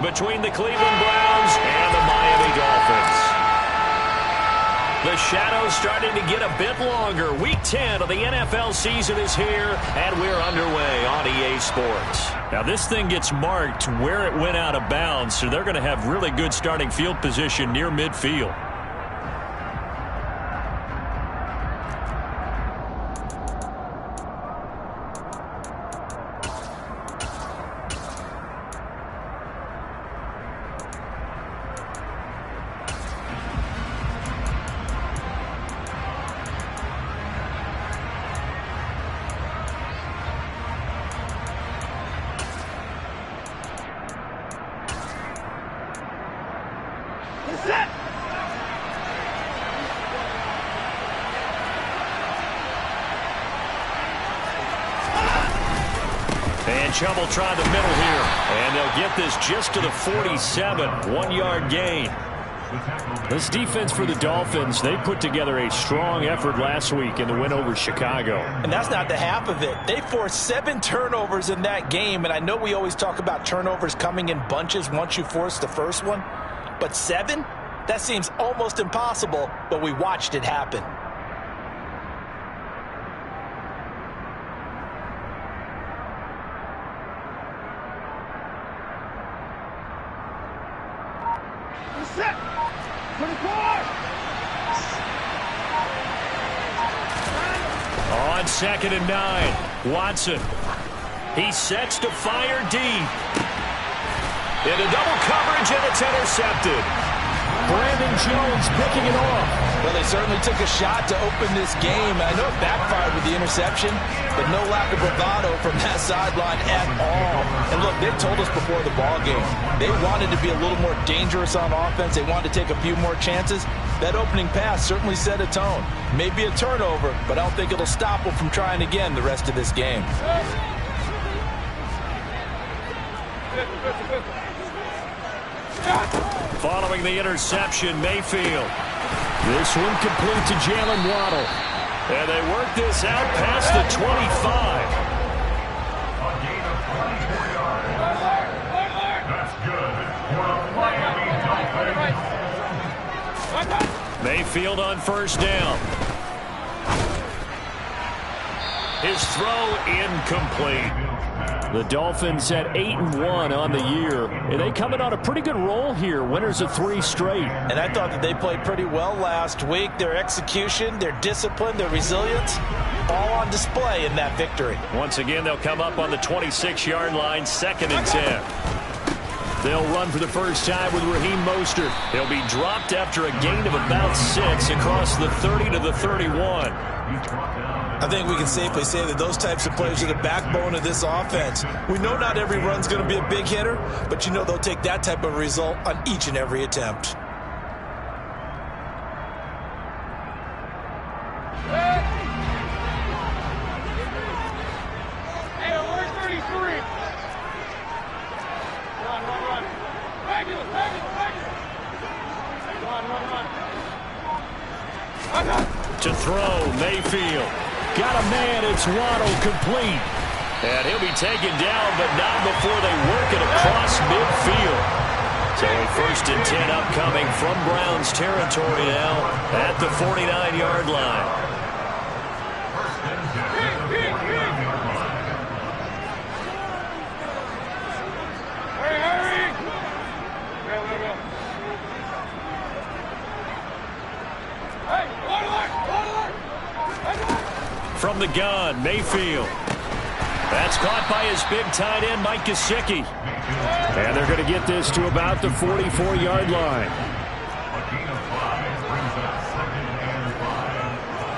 between the Cleveland Browns and the Miami Dolphins. The shadow's starting to get a bit longer. Week 10 of the NFL season is here, and we're underway on EA Sports. Now, this thing gets marked where it went out of bounds, so they're going to have really good starting field position near midfield. And Chubb try the middle here. And they'll get this just to the 47. 1-yard gain. This defense for the Dolphins, they put together a strong effort last week in the win over Chicago. And that's not the half of it. They forced 7 turnovers in that game. And I know we always talk about turnovers coming in bunches once you force the first one. But 7? That seems almost impossible, but we watched it happen. On 2nd and 9, Watson. He sets to fire deep. Into double coverage, and it's intercepted. Brandon Jones picking it off. Well, they certainly took a shot to open this game. I know it backfired with the interception, but no lack of bravado from that sideline at all. And look, they told us before the ball game, they wanted to be a little more dangerous on offense. They wanted to take a few more chances. That opening pass certainly set a tone. Maybe a turnover, but I don't think it'll stop them from trying again the rest of this game. Following the interception, Mayfield. This one complete to Jalen Waddle. And they work this out past the 25. A gain of 24 yards. That's good for the Miami Dolphins. Mayfield on first down. His throw incomplete. The Dolphins at 8-1 on the year, and they coming on a pretty good roll here. Winners of 3 straight. And I thought that they played pretty well last week. Their execution, their discipline, their resilience, all on display in that victory. Once again, they'll come up on the 26-yard line, 2nd and 10. They'll run for the first time with Raheem Mostert. He'll be dropped after a gain of about 6 across the 30 to the 31. I think we can safely say that those types of plays are the backbone of this offense. We know not every run's going to be a big hitter, but you know they'll take that type of result on each and every attempt. To throw, Mayfield. Got a man, it's Waddle, complete. And he'll be taken down, but not before they work it across midfield. So a 1st and 10 upcoming from Browns territory now at the 49-yard line. From the gun, Mayfield. That's caught by his big tight end, Mike Gesicki. And they're going to get this to about the 44-yard line. A gain of 5 brings up 2nd and 5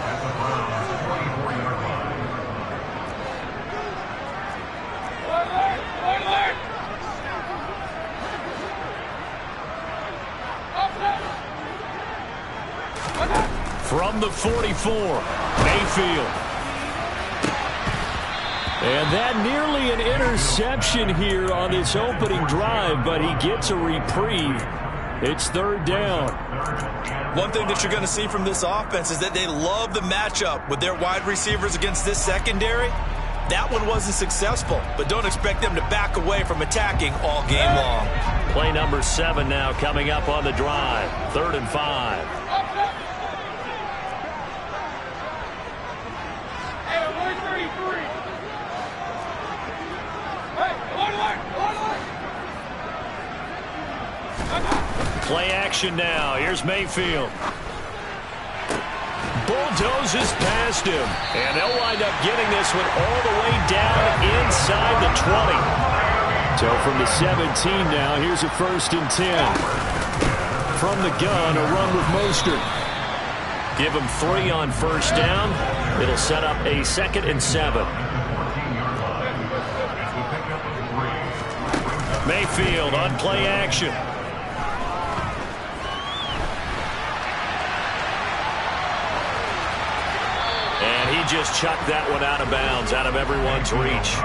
at the Browns' 44-yard line. From the 44, Mayfield. And that nearly an interception here on this opening drive, but he gets a reprieve. It's 3rd down. One thing that you're going to see from this offense is that they love the matchup with their wide receivers against this secondary. That one wasn't successful, but don't expect them to back away from attacking all game long. Play number 7 now coming up on the drive. 3rd and 5. Play action now. Here's Mayfield. Bulldozes past him. And they'll wind up getting this one all the way down inside the 20. So from the 17 now, here's a 1st and 10. From the gun, a run with Mostert. Give him 3 on 1st down. It'll set up a 2nd and 7. Mayfield on play action. And he just chucked that one out of bounds, out of everyone's reach.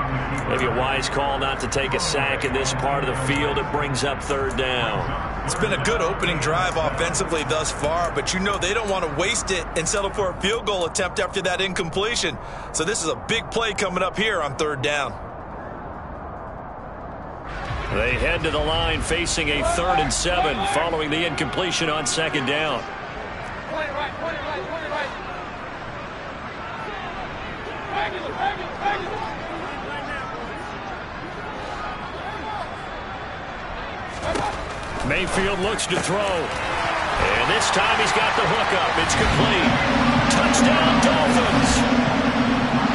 Maybe a wise call not to take a sack in this part of the field. It brings up 3rd down. It's been a good opening drive offensively thus far, but you know they don't want to waste it and settle for a field goal attempt after that incompletion. So this is a big play coming up here on 3rd down. They head to the line facing a 3rd and 7 following the incompletion on 2nd down. Mayfield looks to throw. And this time he's got the hook up. It's complete. Touchdown, Dolphins.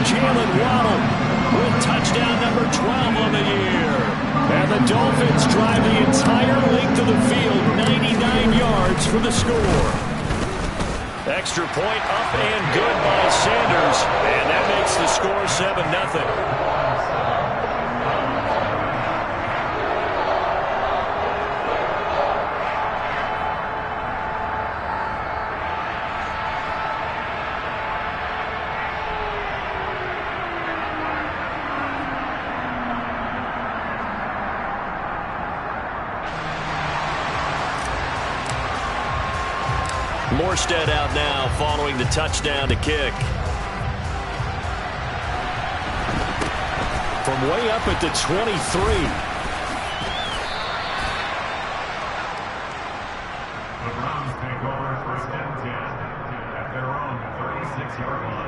Jalen Waddle with touchdown number 12 on the year. And the Dolphins drive the entire length of the field, 99 yards for the score. Extra point up and good by Sanders. And that makes the score 7-0. Morstead out now following the touchdown to kick. From way up at the 23. The Browns take over 1st and 10 at their own 36-yard line.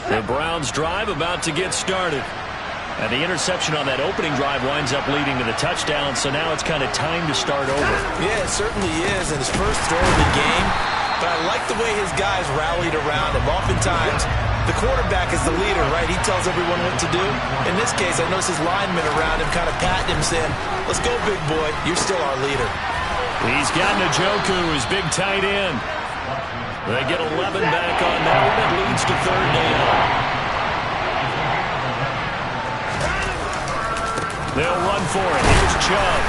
The Browns drive about to get started. And the interception on that opening drive winds up leading to the touchdown, so now it's kind of time to start over. Yeah, it certainly is, and his first throw of the game. But I like the way his guys rallied around him. Oftentimes, the quarterback is the leader, right? He tells everyone what to do. In this case, I notice his linemen around him kind of patting him, saying, "Let's go, big boy. You're still our leader." He's got Njoku, his big tight end. They get 11 back on that one. It leads to 3rd down. They'll run for it. Here's Chubb.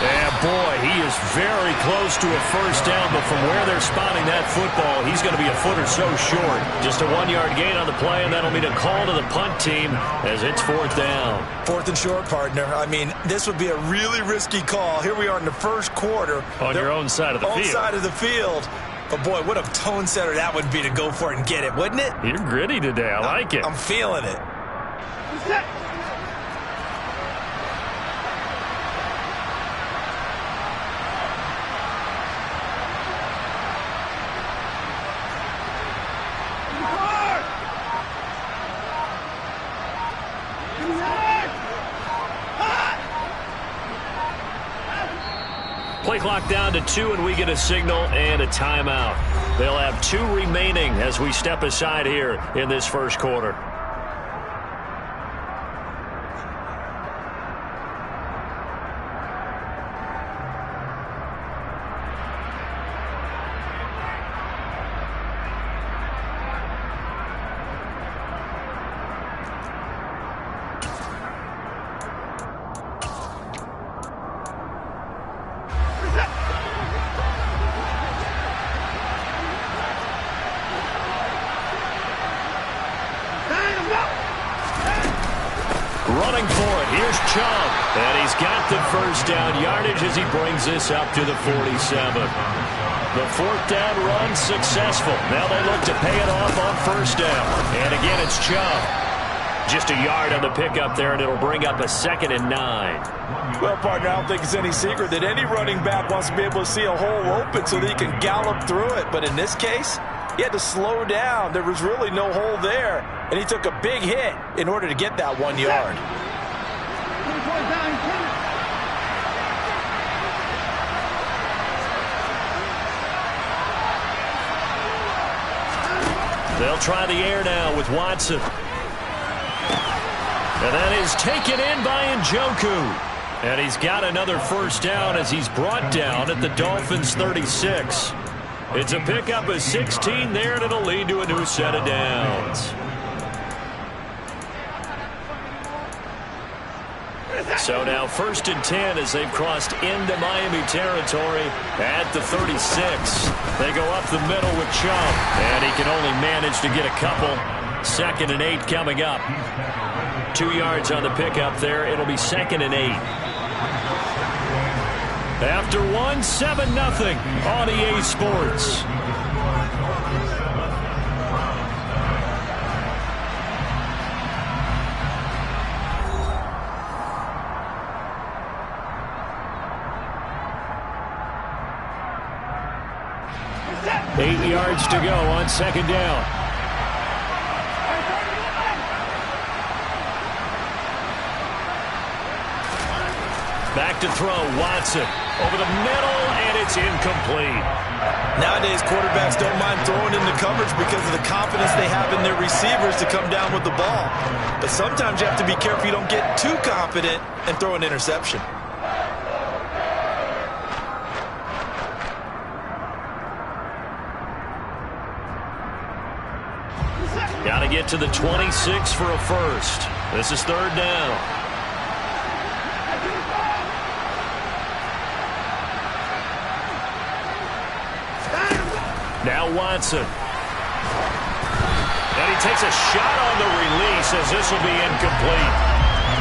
And boy, he is very close to a 1st down, but from where they're spotting that football, he's going to be a foot or so short. Just a 1-yard gain on the play, and that'll mean a call to the punt team as it's 4th down. 4th and short, partner. I mean, this would be a really risky call. Here we are in the first quarter. On your own side of the field. On side of the field. But, boy, what a tone setter that would be to go for it and get it, wouldn't it? You're gritty today. I like it. I'm feeling it. Play clock down to 2, and we get a signal and a timeout. They'll have 2 remaining as we step aside here in this first quarter. running for it. Here's Chubb. And he's got the first down yardage as he brings this up to the 47. The fourth down run successful. Now they look to pay it off on first down. And again, it's Chubb. Just a yard on the pickup there, and it'll bring up a 2nd and 9. Well, partner, I don't think it's any secret that any running back wants to be able to see a hole open so that he can gallop through it. But in this case, he had to slow down. There was really no hole there, and he took a big hit in order to get that 1 yard. They'll try the air now with Watson. And that is taken in by Njoku. And he's got another first down as he's brought down at the Dolphins' 36. It's a pickup of 16 there, and it'll lead to a new set of downs. So now 1st and 10 as they've crossed into Miami territory at the 36. They go up the middle with Chubb, and he can only manage to get a couple. 2nd and 8 coming up. 2 yards on the pickup there. It'll be 2nd and 8. After 1, 7-0 on EA Sports. Eight yards to go on 2nd down. Back to throw, Watson. Over the middle, and it's incomplete. Nowadays, quarterbacks don't mind throwing into coverage because of the confidence they have in their receivers to come down with the ball. But sometimes you have to be careful you don't get too confident and throw an interception. Got to get to the 26 for a first. This is 3rd down. Now Watson. And he takes a shot on the release as this will be incomplete.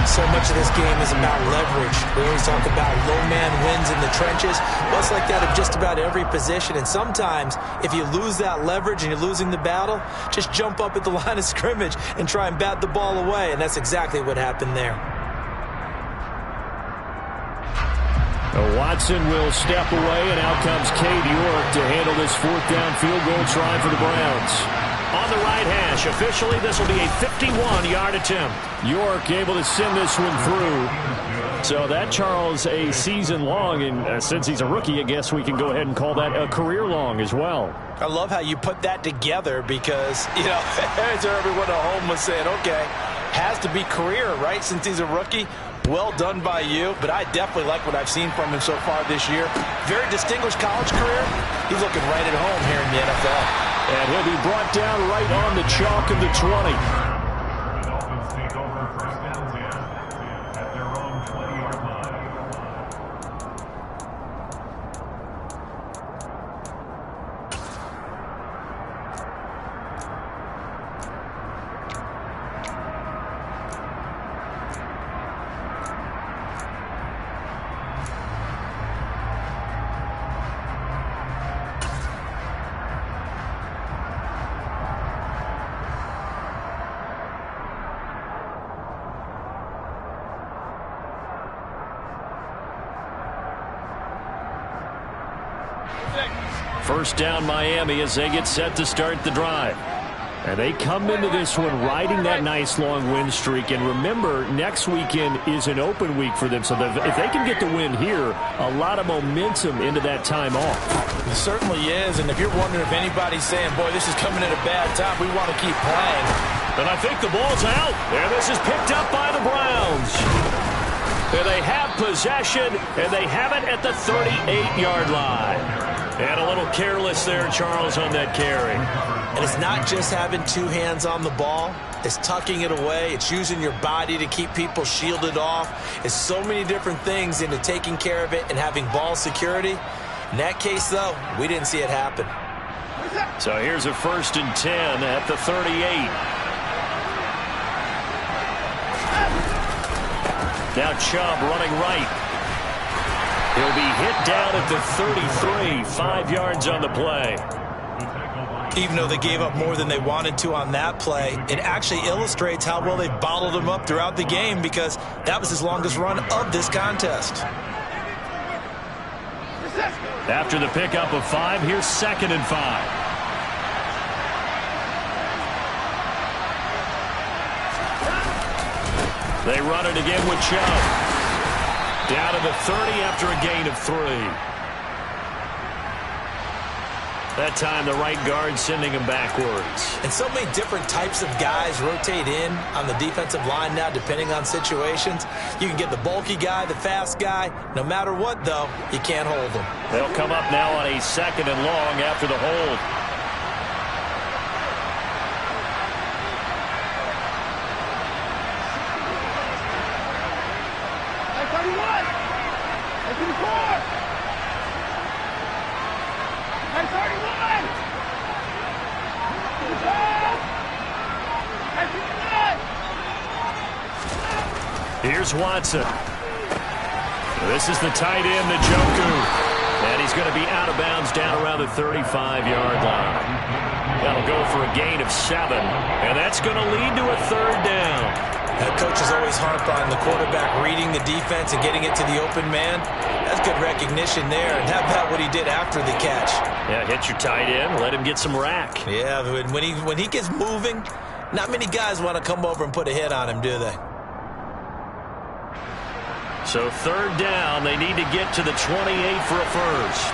So much of this game is about leverage. We always talk about low man wins in the trenches. Well, it's like that of just about every position. And sometimes, if you lose that leverage and you're losing the battle, just jump up at the line of scrimmage and try and bat the ball away. And that's exactly what happened there. Watson will step away, and out comes Cade York to handle this 4th down field goal try for the Browns. On the right hash, officially this will be a 51-yard attempt. York able to send this one through. So that, Charles, a season long, and since he's a rookie, I guess we can go ahead and call that a career long as well. I love how you put that together because, you know, everyone at home was saying, okay, has to be career, right, since he's a rookie. Well done by you, but I definitely like what I've seen from him so far this year. Very distinguished college career. He's looking right at home here in the NFL. And he'll be brought down right on the chalk of the 20. The Dolphins take over 1st and 10 at their own 20-yard line. First down Miami as they get set to start the drive. And they come into this one riding that nice long win streak. And remember, next weekend is an open week for them. So if they can get the win here, a lot of momentum into that time off. It certainly is. And if you're wondering if anybody's saying, boy, this is coming at a bad time, we want to keep playing. And I think the ball's out. And this is picked up by the Browns. And they have possession, and they have it at the 38-yard line. And a little careless there, Charles, on that carry. And it's not just having two hands on the ball. It's tucking it away. It's using your body to keep people shielded off. It's so many different things into taking care of it and having ball security. In that case, though, we didn't see it happen. So here's a 1st and 10 at the 38. Now Chubb running right. He'll be hit down at the 33, 5 yards on the play. Even though they gave up more than they wanted to on that play, it actually illustrates how well they bottled him up throughout the game because that was his longest run of this contest. After the pickup of 5, here's 2nd and 5. They run it again with Chubb. Down to the 30 after a gain of 3. That time the right guard sending him backwards. And so many different types of guys rotate in on the defensive line now depending on situations. You can get the bulky guy, the fast guy. No matter what, though, you can't hold them. They'll come up now on a 2nd and long after the hold. Here's Watson. This is the tight end, Njoku. And he's going to be out of bounds down around the 35-yard line. That'll go for a gain of 7. And that's going to lead to a 3rd down. That coaches always harp on the quarterback reading the defense and getting it to the open man. That's good recognition there. And how about what he did after the catch? Yeah, hit your tight end, let him get some rack. Yeah, when he gets moving, not many guys want to come over and put a hit on him, do they? So 3rd down, they need to get to the 28 for a first.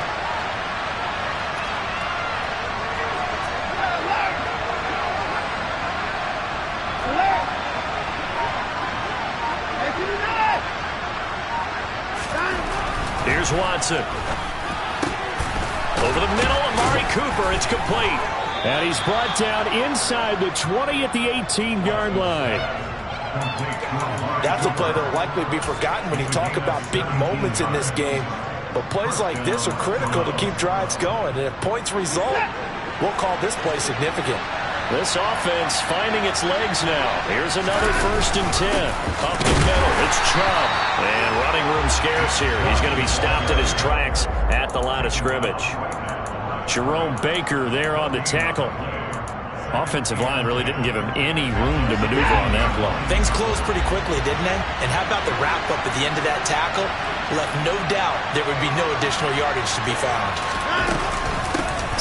Here's Watson. Over the middle, Amari Cooper, it's complete. And he's brought down inside the 20 at the 18-yard line. That's a play that will likely be forgotten when you talk about big moments in this game. But plays like this are critical to keep drives going. And if points result, we'll call this play significant. This offense finding its legs now. Here's another 1st and 10. Up the middle, it's Chubb. And running room scarce here. He's going to be stopped in his tracks at the line of scrimmage. Jerome Baker there on the tackle. Offensive line really didn't give him any room to maneuver on that block. Things closed pretty quickly, didn't they? And how about the wrap-up at the end of that tackle? Left no doubt there would be no additional yardage to be found.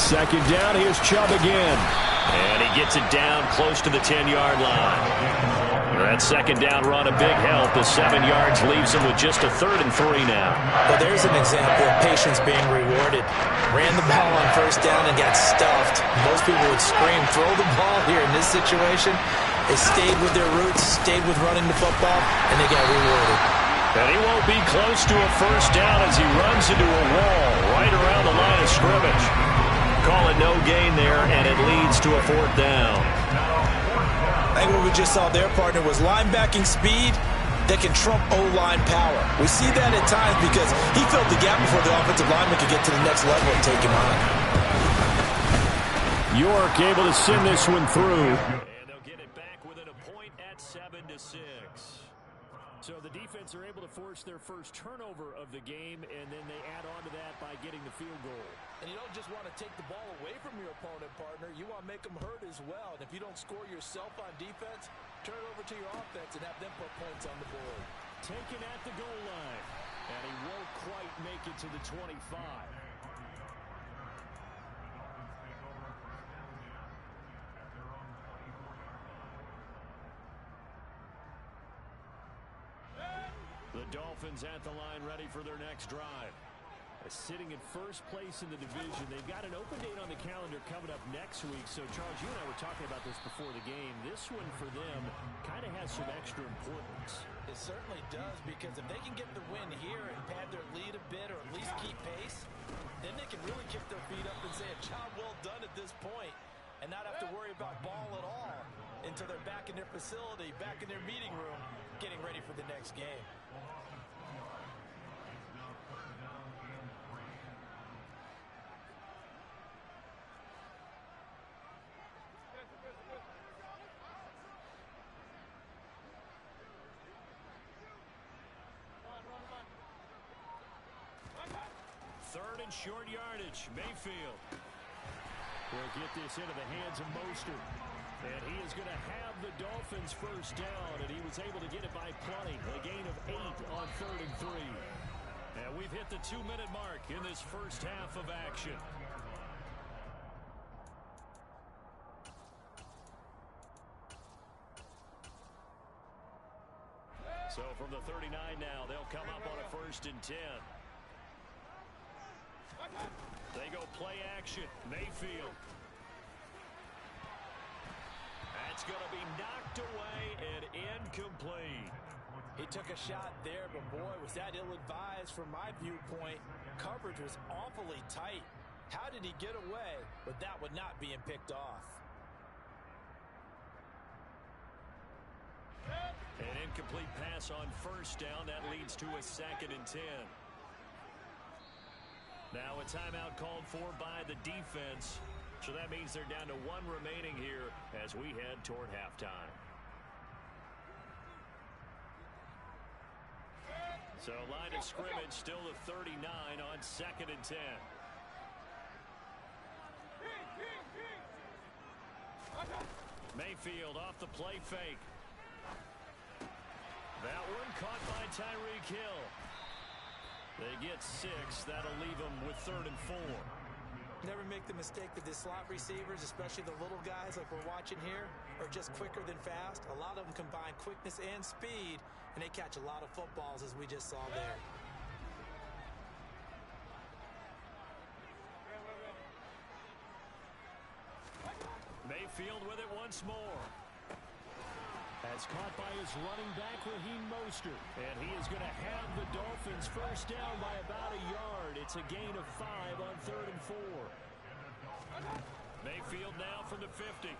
2nd down, here's Chubb again. And he gets it down close to the 10-yard line. That 2nd down run a big help. The 7 yards leaves him with just a 3rd and 3 now. Well, there's an example of patience being rewarded. Ran the ball on 1st down and got stuffed. Most people would scream, throw the ball here in this situation. They stayed with their roots, stayed with running the football, and they got rewarded. And he won't be close to a 1st down as he runs into a wall right around the line of scrimmage. Call it no gain there, and it leads to a 4th down. I think what we just saw there, partner, was linebacking speed that can trump O-line power. We see that at times because he filled the gap before the offensive lineman could get to the next level and take him on. York able to send this one through. And they'll get it back within a point at 7-6. So the defense are able to force their first turnover of the game, and then they add on to that by getting the field goal. And you don't just want to take the ball away from your opponent, partner. You want to make them hurt as well. And if you don't score yourself on defense, turn it over to your offense and have them put points on the board. Taken at the goal line. And he won't quite make it to the 25. The Dolphins at the line ready for their next drive. Sitting in 1st place in the division. They've got an open date on the calendar coming up next week. So, Charles, you and I were talking about this before the game. This one for them kind of has some extra importance. It certainly does, because if they can get the win here and pad their lead a bit or at least keep pace, then they can really kick their feet up and say a job well done at this point and not have to worry about ball at all until they're back in their facility, back in their meeting room, getting ready for the next game. third and short yardage. Mayfield will get this into the hands of Mostert. And he is going to have the Dolphins first down, and he was able to get it by plenty. A gain of 8 on 3rd and 3. And we've hit the 2-minute mark in this first half of action. So from the 39 now, they'll come up on a 1st and 10. They go play action. Mayfield. That's going to be knocked away and incomplete. He took a shot there, but boy, was that ill-advised from my viewpoint. Coverage was awfully tight. How did he get away with that one not being picked off? An incomplete pass on 1st down. That leads to a 2nd and 10. Now a timeout called for by the defense. So that means they're down to 1 remaining here as we head toward halftime. So line of scrimmage still the 39 on 2nd and 10. Mayfield off the play fake. That one caught by Tyreek Hill. They get 6. That'll leave them with 3rd and 4. Never make the mistake that the slot receivers, especially the little guys like we're watching here, are just quicker than fast. A lot of them combine quickness and speed, and they catch a lot of footballs, as we just saw there. Mayfield with it once more. That's caught by his running back, Raheem Mostert. And he is going to have the Dolphins first down by about a yard. It's a gain of 5 on 3rd and 4. Mayfield now from the 50.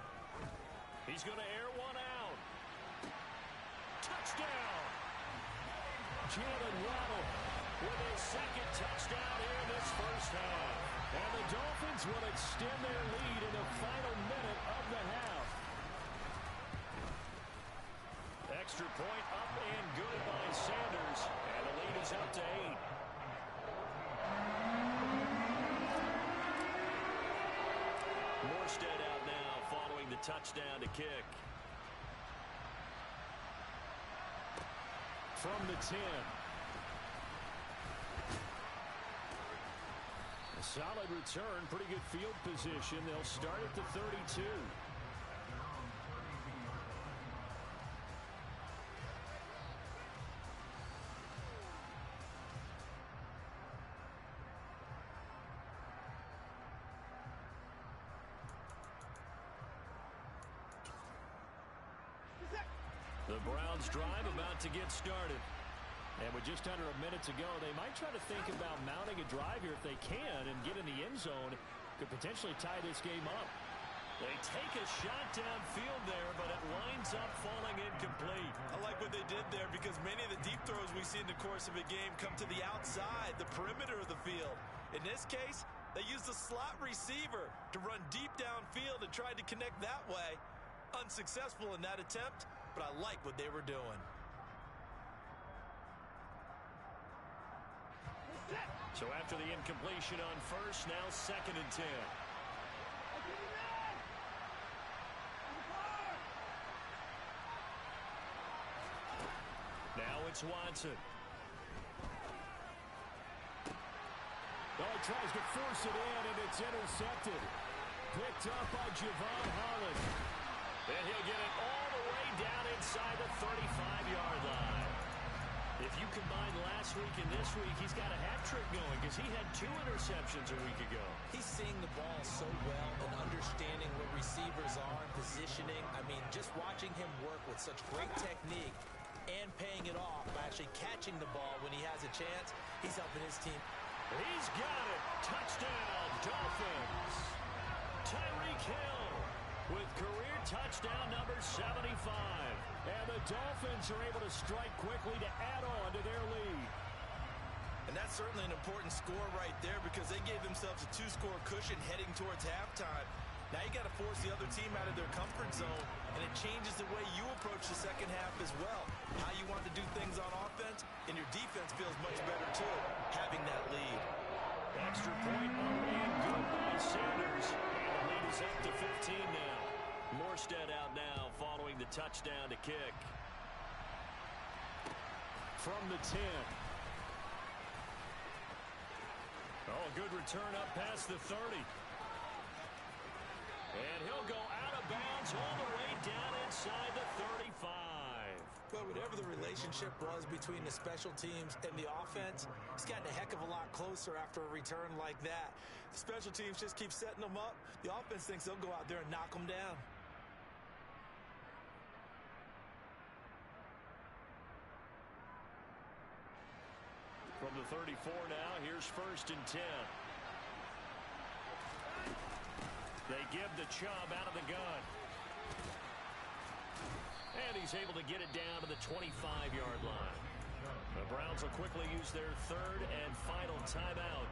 He's going to air one out. Touchdown! Jalen Waddle with his 2nd touchdown here in this first half. And the Dolphins will extend their lead in the final minute of the half. Extra point up and good by Sanders. And the lead is up to 8. Morstead out now following the touchdown to kick. From the 10. A solid return, pretty good field position. They'll start at the 32. The Browns drive about to get started. And with just under a minute to go, they might try to think about mounting a drive here if they can and get in the end zone. Could potentially tie this game up. They take a shot downfield there, but it winds up falling incomplete. I like what they did there because many of the deep throws we see in the course of a game come to the outside, the perimeter of the field. In this case, they used the slot receiver to run deep downfield and tried to connect that way. Unsuccessful in that attempt, but I like what they were doing. So after the incompletion on 1st, now 2nd and 10. Now it's Watson. Oh, he tries to force it in, and it's intercepted. Picked up by Javon Holland. And he'll get it all the way down inside the 35-yard line. If you combine last week and this week, he's got a hat trick going because he had 2 interceptions a week ago. He's seeing the ball so well and understanding what receivers are and positioning. I mean, just watching him work with such great technique and paying it off by actually catching the ball when he has a chance, he's helping his team. He's got it. Touchdown, Dolphins. Tyreek Hill with career touchdown number 75. And the Dolphins are able to strike quickly to add on to their lead. And that's certainly an important score right there because they gave themselves a 2-score cushion heading towards halftime. Now you got to force the other team out of their comfort zone, and it changes the way you approach the second half as well. How you want to do things on offense, and your defense feels much better too, having that lead. Extra point up and good by Sanders. And the lead is up to 15 now. Morstead out now following the touchdown to kick. From the 10. Oh, a good return up past the 30. And he'll go out of bounds all the way down inside the 35. But whatever the relationship was between the special teams and the offense, it's gotten a heck of a lot closer after a return like that. The special teams just keep setting them up. The offense thinks they'll go out there and knock them down. From the 34 now, here's 1st and 10. They give the Chubb out of the gun. And he's able to get it down to the 25-yard line. The Browns will quickly use their 3rd and final timeout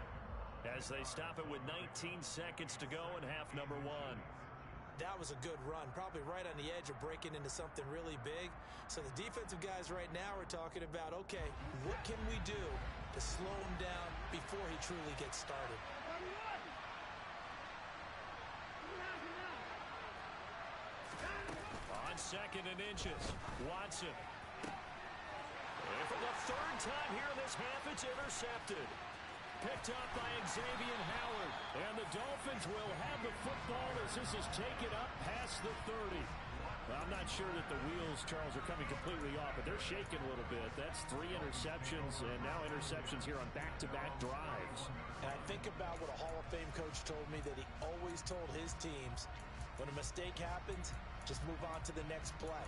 as they stop it with 19 seconds to go in half number 1. That was a good run, probably right on the edge of breaking into something really big. So the defensive guys right now are talking about, okay, what can we do to slow him down before he truly gets started? On 2nd and inches, Watson. And for the 3rd time here in this half, it's intercepted. Picked up by Xavier Howard. And the Dolphins will have the football as this is taken up past the 30. Well, I'm not sure that the wheels, Charles, are coming completely off, but they're shaking a little bit. That's 3 interceptions, and now interceptions here on back-to-back drives. And I think about what a Hall of Fame coach told me that he always told his teams, when a mistake happens, just move on to the next play.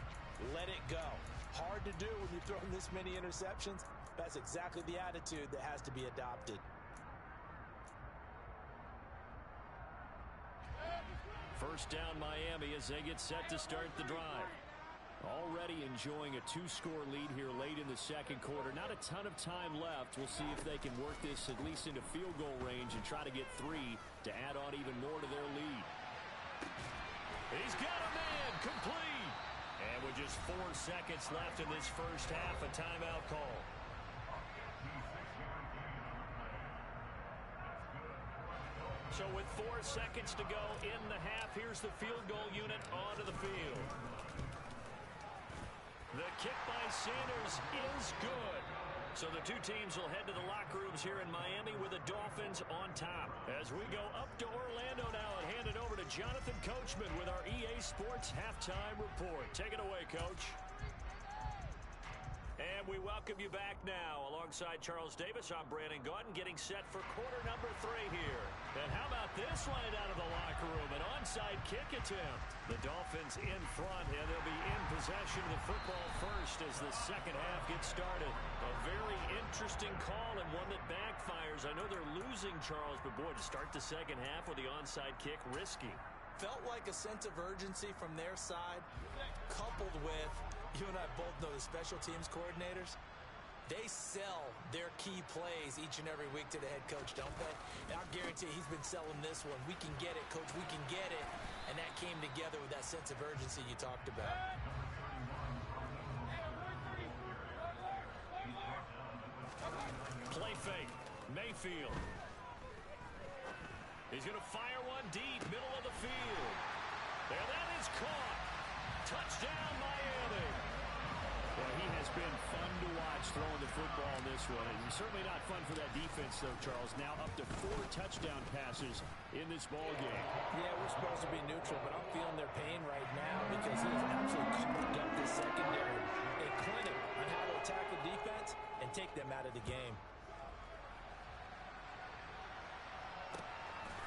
Let it go. Hard to do when you throw this many interceptions. That's exactly the attitude that has to be adopted. First down Miami as they get set to start the drive. Already enjoying a 2-score lead here late in the 2nd quarter. Not a ton of time left. We'll see if they can work this at least into field goal range and try to get 3 to add on even more to their lead. He's got a man complete. And with just 4 seconds left in this first half, a timeout call. So with 4 seconds to go in the half, here's the field goal unit onto the field. The kick by Sanders is good. So the two teams will head to the locker rooms here in Miami with the Dolphins on top. As we go up to Orlando now and hand it over to Jonathan Coachman with our EA Sports Halftime Report. Take it away, Coach. And we welcome you back now. Alongside Charles Davis, I'm Brandon Gaudin, getting set for quarter number 3 here. And how about this right out of the locker room? An onside kick attempt. The Dolphins in front, and they'll be in possession of the football first as the second half gets started. A very interesting call and one that backfires. I know they're losing, Charles, but boy, to start the second half with the onside kick, risky. Felt like a sense of urgency from their side, coupled with, you and I both know the special teams coordinators, they sell their key plays each and every week to the head coach, don't they? And I guarantee he's been selling this one. We can get it, coach, we can get it. And that came together with that sense of urgency you talked about. Play fake, Mayfield. He's going to fire one deep, middle of the field. And that is caught. Touchdown, Miami. Well, he has been fun to watch throwing the football in this one. And certainly not fun for that defense, though, Charles. Now up to 4 touchdown passes in this ball game. Yeah, we're supposed to be neutral, but I'm feeling their pain right now because he has absolutely carved up this secondary. A clinic on how to attack the defense and take them out of the game.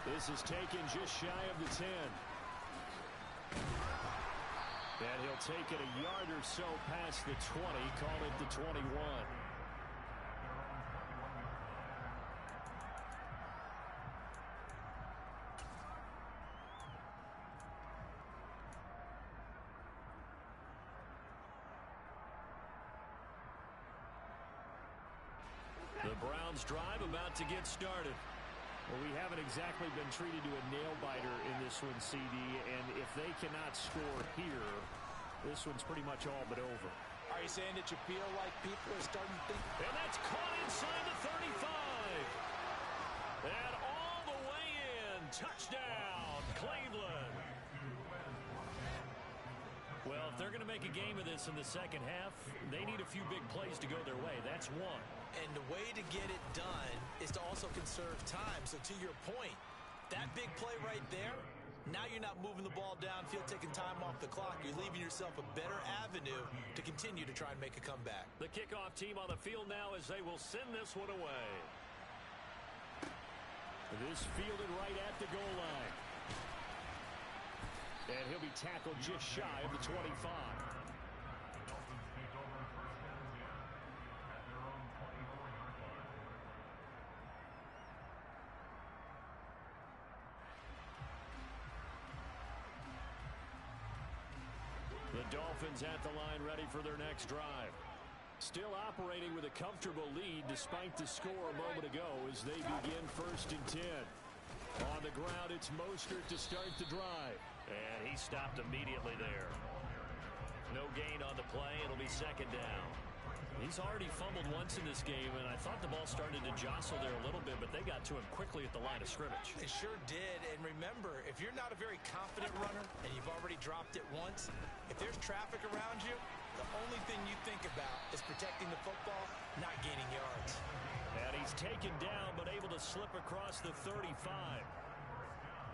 This is taken just shy of the 10. And he'll take it a yard or so past the 20, call it the 21. The Browns drive about to get started. Well, we haven't exactly been treated to a nail-biter in this one, CD, and if they cannot score here, this one's pretty much all but over. Are you saying that you feel like people are starting to think? And that's caught inside the 35. And all the way in. Touchdown, Cleveland. Well, if they're going to make a game of this in the second half, they need a few big plays to go their way. That's one. And the way to get it done is to also conserve time. So to your point, that big play right there, now you're not moving the ball downfield, taking time off the clock. You're leaving yourself a better avenue to continue to try and make a comeback. The kickoff team on the field now as they will send this one away. This fielded right at the goal line. And he'll be tackled just shy of the 25. The Dolphins take over first and 10 at their own 24-yard line. The Dolphins at the line ready for their next drive. Still operating with a comfortable lead despite the score a moment ago as they begin 1st and 10. On the ground, it's Mostert to start the drive. And he stopped immediately there. No gain on the play. It'll be 2nd down. He's already fumbled once in this game, and I thought the ball started to jostle there a little bit, but they got to him quickly at the line of scrimmage. It sure did. And remember, if you're not a very confident runner and you've already dropped it once, if there's traffic around you, the only thing you think about is protecting the football, not gaining yards. And he's taken down, but able to slip across the 35.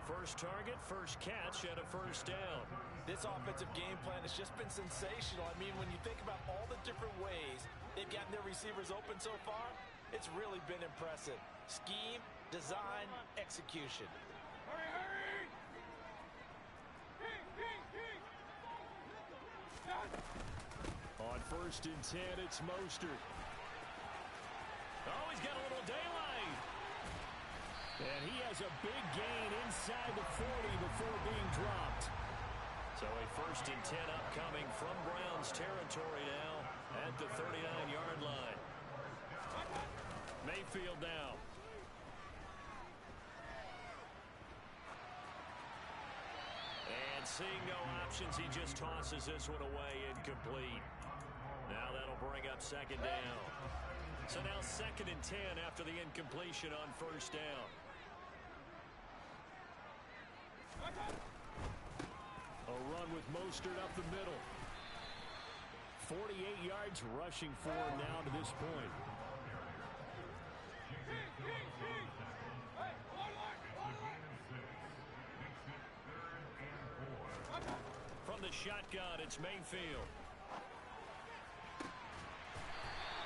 First target, first catch, and a 1st down. This offensive game plan has just been sensational. I mean, when you think about all the different ways they've gotten their receivers open so far, it's really been impressive. Scheme, design, execution. Hurry, hurry! On 1st and 10, it's Mostert. Oh, he's got a little daylight. And he has a big gain inside the 40 before being dropped. So a 1st and 10 upcoming from Browns territory now at the 39-yard line. Mayfield now. And seeing no options, he just tosses this one away, incomplete. Now that'll bring up 2nd down. So now 2nd and 10 after the incompletion on 1st down. A run with Mostert up the middle. 48 yards rushing for him now to this point. From the shotgun, it's Mayfield.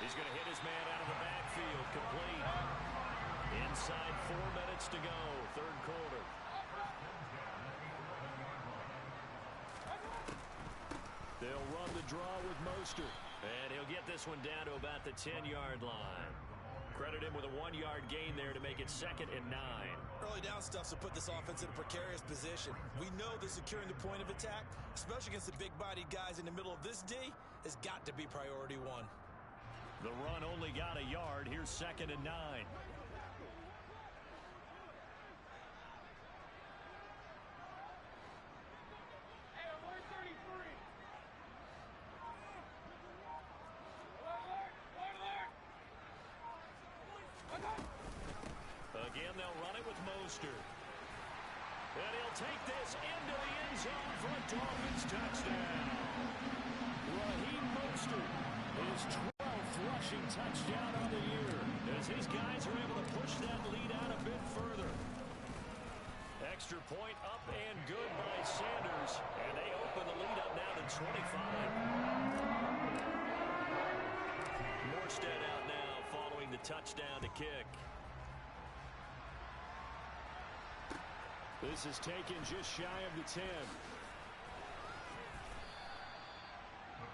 He's going to hit his man out of the backfield, complete. Inside 4 minutes to go, 3rd quarter. They'll run the draw with Mostert. And he'll get this one down to about the 10-yard line. Credit him with a 1-yard gain there to make it 2nd and 9. Early down stuff to put this offense in a precarious position. We know that securing the point of attack, especially against the big-bodied guys in the middle of this D, has got to be priority 1. The run only got a yard. Here's 2nd and 9. Again, they'll run it with Mostert. And he'll take this into the end zone for a Dolphins touchdown. Raheem Mostert, his 12th rushing touchdown on the year, as his guys are able to push that lead out a bit further. Extra point up and good by Sanders, and they open the lead up now to 25. Morstead out now following the touchdown to kick. This is taken just shy of the 10.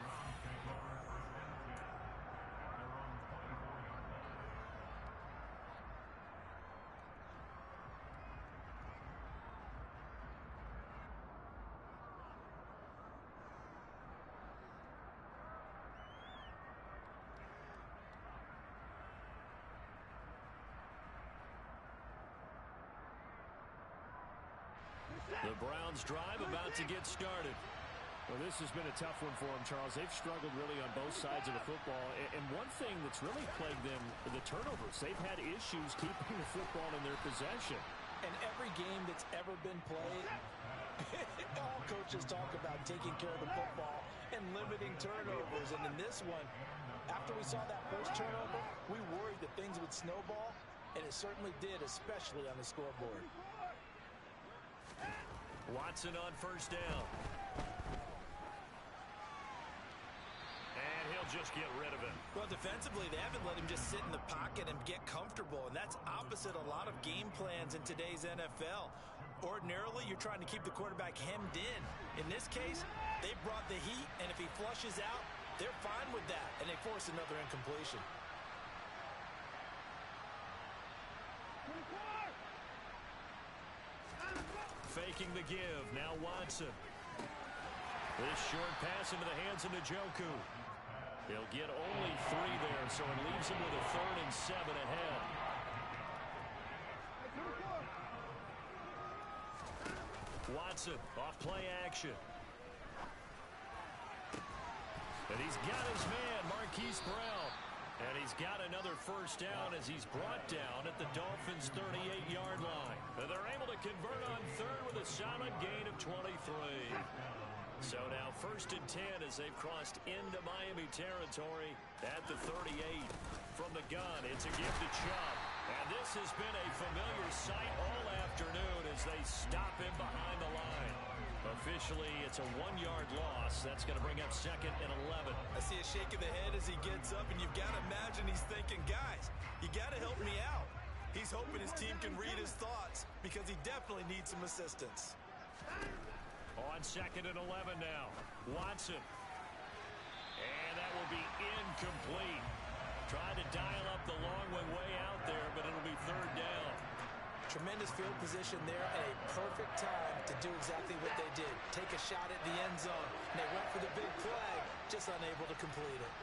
The Browns take over first and 10 at their own 24-yard The Browns drive about to get started. Well, this has been a tough one for them, Charles. They've struggled really on both sides of the football. And one thing that's really plagued them, the turnovers. They've had issues keeping the football in their possession. And every game that's ever been played, all coaches talk about taking care of the football and limiting turnovers. And in this one, after we saw that first turnover, we worried that things would snowball, and it certainly did, especially on the scoreboard. Watson on first down. And he'll just get rid of it. Well, defensively, they haven't let him just sit in the pocket and get comfortable, and that's opposite a lot of game plans in today's NFL. Ordinarily, you're trying to keep the quarterback hemmed in. In this case, they brought the heat, and if he flushes out, they're fine with that, and they force another incompletion. Faking the give. Now Watson. This short pass into the hands of Njoku. He'll get only 3 there, so it leaves him with a 3rd and 7 ahead. Watson off play action. And he's got his man, Marquise Brown. And he's got another first down as he's brought down at the Dolphins' 38-yard line. And they're able to convert on 3rd with a solid gain of 23. So now 1st and 10 as they've crossed into Miami territory at the 38. From the gun, it's a give to Chubb. And this has been a familiar sight all afternoon as they stop him behind the line. Officially, it's a 1-yard loss. That's going to bring up 2nd and 11. I see a shake of the head as he gets up, and you've got to imagine he's thinking, guys, you got to help me out. He's hoping his team can read his thoughts because he definitely needs some assistance. On 2nd and 11 now. Watson. And that will be incomplete. Trying to dial up the long one way out there, but it'll be 3rd down. Tremendous field position there and a perfect time to do exactly what they did. Take a shot at the end zone. And they went for the big flag, just unable to complete it.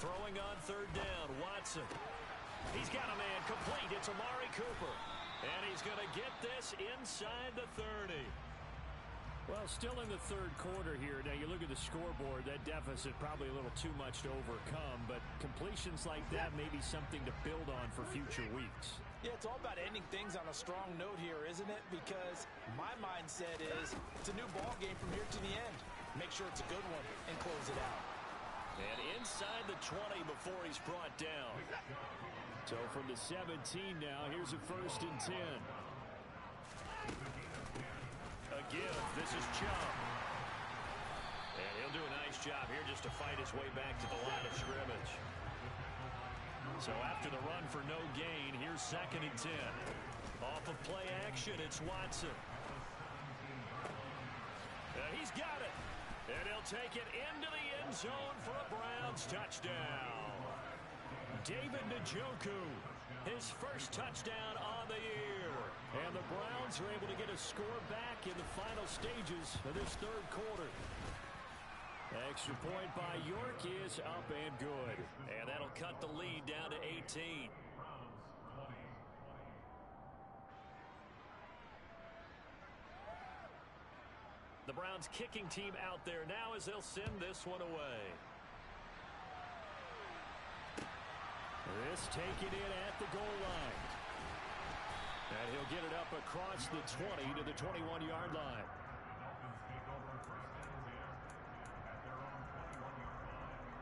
Throwing on 3rd down, Watson. He's got a man complete. It's Amari Cooper. And he's going to get this inside the 30. Well, still in the 3rd quarter here. Now, you look at the scoreboard, that deficit probably a little too much to overcome, but completions like that may be something to build on for future weeks. Yeah, it's all about ending things on a strong note here, isn't it? Because my mindset is it's a new ball game from here to the end. Make sure it's a good one and close it out. And inside the 20 before he's brought down. So from the 17 now, here's a 1st and 10. A give. This is Chubb. And he'll do a nice job here just to fight his way back to the line of scrimmage. So after the run for no gain, here's 2nd and 10. Off of play action, it's Watson. And he's got it. And he'll take it into the end zone for a Browns touchdown. David Njoku, his first touchdown on the year. And the Browns are able to get a score back in the final stages of this 3rd quarter. Extra point by York is up and good. And that'll cut the lead down to 18. The Browns kicking team out there now as they'll send this one away. This taken in at the goal line. And he'll get it up across the 20 to the 21-yard line. Dolphins take over 1st and 10 at their own 21-yard line.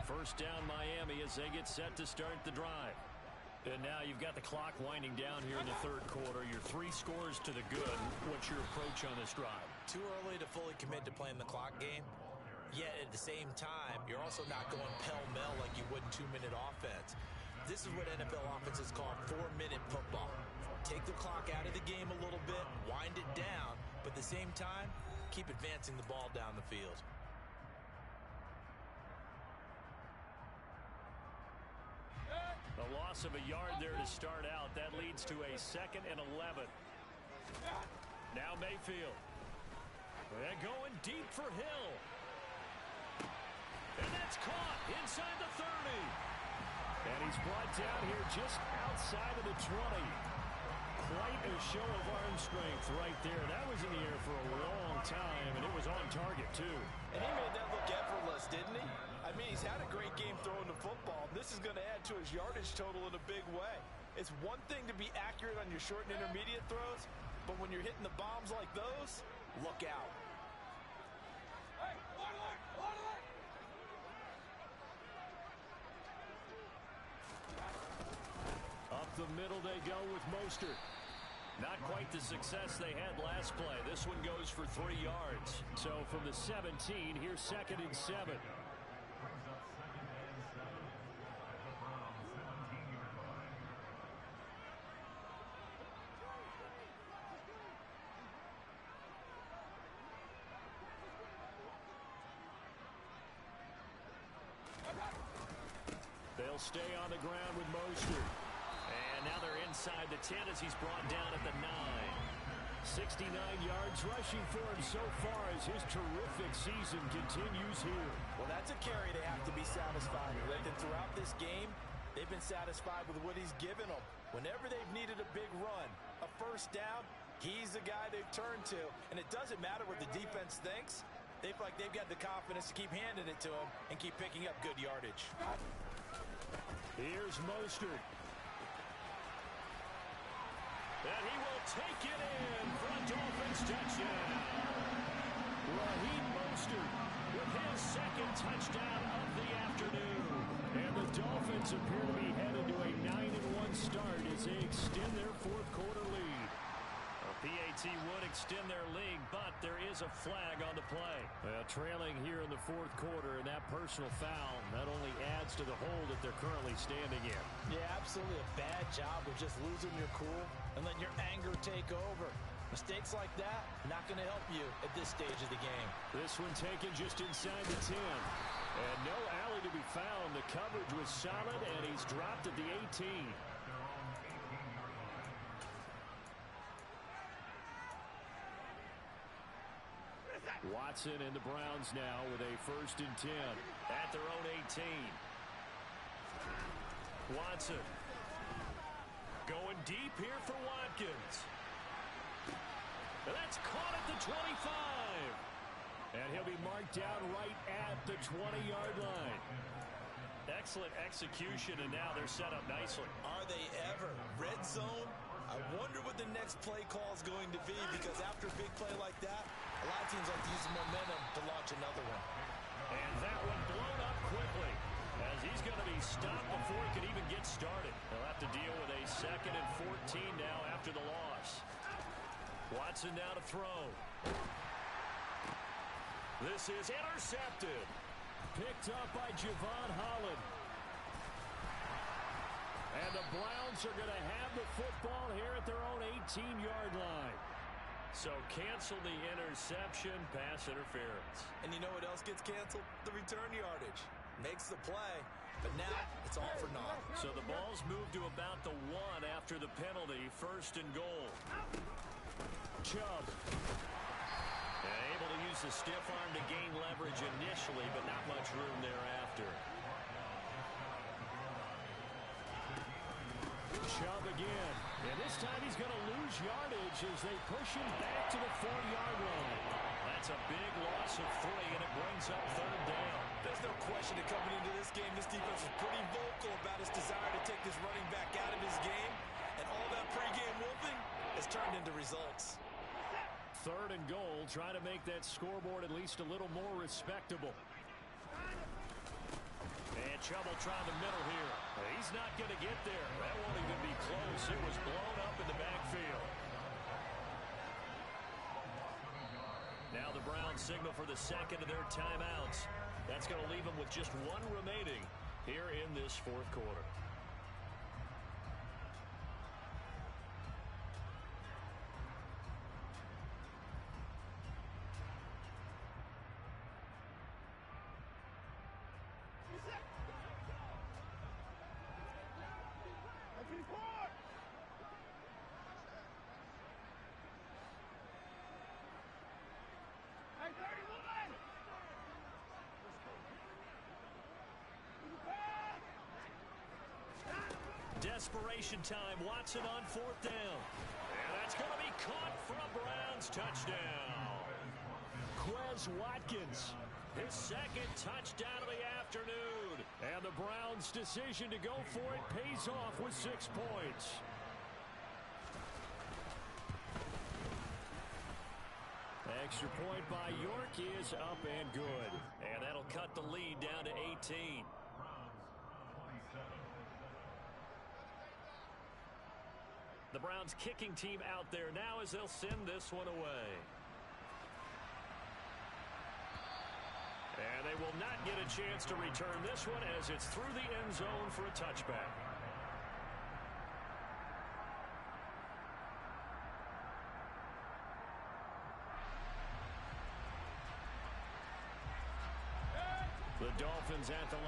First down Miami as they get set to start the drive. And now you've got the clock winding down here in the 3rd quarter. Your 3 scores to the good. What's your approach on this drive? Too early to fully commit to playing the clock game. Yet at the same time, you're also not going pell-mell like you would in 2-minute offense. This is what NFL offenses call 4-minute football. Take the clock out of the game a little bit, wind it down, but at the same time, keep advancing the ball down the field. The loss of a yard there to start out. That leads to a 2nd and 11. Now Mayfield. They're going deep for Hill. And that's caught inside the 30. And he's brought down here just outside of the 20. Quite a show of arm strength right there. That was in the air for a long time, and it was on target, too. And he made that look effortless, didn't he? I mean, he's had a great game throwing the football. This is going to add to his yardage total in a big way. It's one thing to be accurate on your short and intermediate throws, but when you're hitting the bombs like those, look out. Hey, order! Up the middle they go with Mostert. Not quite the success they had last play. This one goes for 3 yards. So from the 17, here's 2nd and 7. Brings up 2nd and 7 at the Browns' 17-yard line. They'll stay on the ground with Mostert. And now they're inside the 10 as he's brought down at the 9. 69 yards rushing for him so far as his terrific season continues here. Well, that's a carry they have to be satisfied with. And throughout this game, they've been satisfied with what he's given them. Whenever they've needed a big run, a first down, he's the guy they've turned to. And it doesn't matter what the defense thinks. They feel like they've got the confidence to keep handing it to him and keep picking up good yardage. Here's Mostert. And he will take it in for a Dolphins touchdown. Raheem Mostert with his 2nd touchdown of the afternoon. And the Dolphins appear to be headed to a 9-1 start as they extend their 4th quarter lead. PAT would extend their lead, but there is a flag on the play. Trailing here in the 4th quarter, and that personal foul not only adds to the hole that they're currently standing in. Yeah, absolutely a bad job of just losing your cool and letting your anger take over. Mistakes like that, not going to help you at this stage of the game. This one taken just inside the 10. And no alley to be found. The coverage was solid, and he's dropped at the 18. Watson and the Browns now with a 1st and 10 at their own 18. Watson going deep here for Watkins. That's caught at the 25. And he'll be marked down right at the 20-yard line. Excellent execution, and now they're set up nicely. Are they ever? Red zone? I wonder what the next play call is going to be, because after a big play like that, a lot of teams like to use the momentum to launch another one. And that one blown up quickly as he's going to be stopped before he can even get started. They'll have to deal with a 2nd and 14 now after the loss. Watson now to throw. This is intercepted. Picked up by Javon Holland. And the Browns are going to have the football here at their own 18-yard line. So cancel the interception, pass interference. And you know what else gets canceled? The return yardage. Makes the play, but now it's all for naught. So the ball's moved to about the 1 after the penalty, 1st and goal. Chubb. And able to use the stiff arm to gain leverage initially, but not much room thereafter. Chubb again. And this time he's going to lose yardage as they push him back to the 4-yard line. That's a big loss of 3, and it brings up 3rd down. There's no question that coming into this game, this defense is pretty vocal about his desire to take this running back out of his game. And all that pregame whooping has turned into results. 3rd and goal. Try to make that scoreboard at least a little more respectable. And Chubb will try the middle here. He's not going to get there. That won't even be close. It was blown up in the backfield. Now the Browns signal for the 2nd of their timeouts. That's going to leave them with just 1 remaining here in this 4th quarter. desperation time. Watson on 4th down. And that's going to be caught for a Browns touchdown. Quez Watkins, his second touchdown of the afternoon. And the Browns' decision to go for it pays off with 6 points. Extra point by York is up and good. And that'll cut the lead down to 18. The Browns kicking team out there now as they'll send this one away. And they will not get a chance to return this one as it's through the end zone for a touchback. The Dolphins at the line.